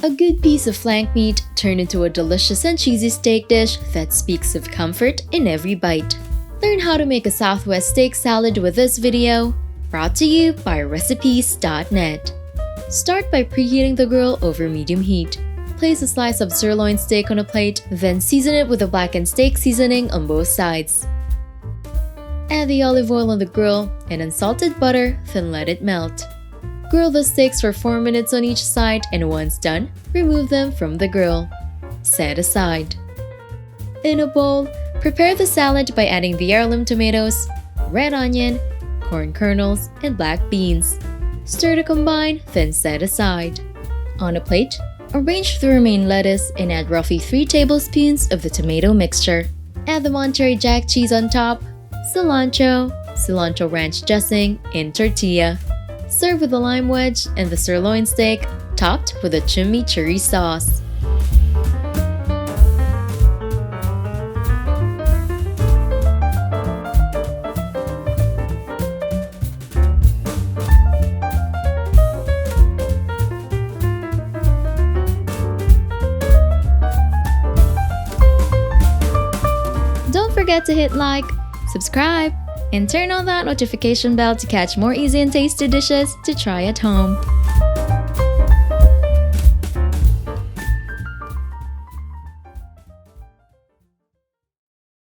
A good piece of flank meat turned into a delicious and cheesy steak dish that speaks of comfort in every bite. Learn how to make a Southwest steak salad with this video, brought to you by recipes.net. Start by preheating the grill over medium heat. Place a slice of sirloin steak on a plate, then season it with a blackened steak seasoning on both sides. Add the olive oil on the grill and unsalted butter, then let it melt. Grill the steaks for 4 minutes on each side, and once done, remove them from the grill. Set aside. In a bowl, prepare the salad by adding the heirloom tomatoes, red onion, corn kernels, and black beans. Stir to combine, then set aside. On a plate, arrange the romaine lettuce and add roughly 3 tablespoons of the tomato mixture. Add the Monterey Jack cheese on top, cilantro ranch dressing, and tortilla. Serve with a lime wedge and the sirloin steak, topped with a chimichurri sauce. Don't forget to hit like, subscribe, and turn on that notification bell to catch more easy and tasty dishes to try at home.